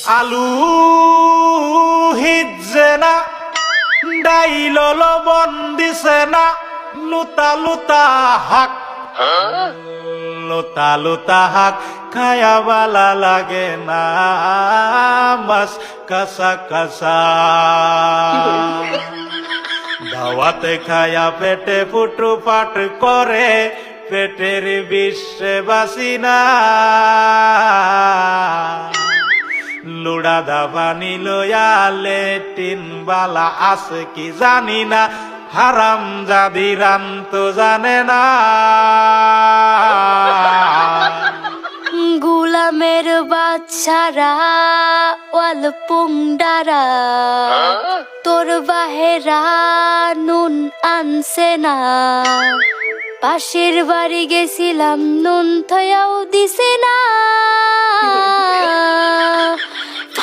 আলু হিজে না ডাইল লবণ দিছে না লুতা লুতা হাক লুতা লুতা হাক খায়া বালা লাগে না মাছ কাঁচা কাঁচা দাওয়াতে খায়া পেটে ফুটু পাট করে পেটের বিশ্বে বাসি না লুড়া দাবানি লয়া লেটিন বালা আছে কি জানি না হারাম জাদি রান তো জানে না গুলামের বাচ্চারা ওয়াল পুংডারা তোর বাহেরা নুন আনছে না পাশের বাড়ি গেছিলাম নুন থয়াও দিছে না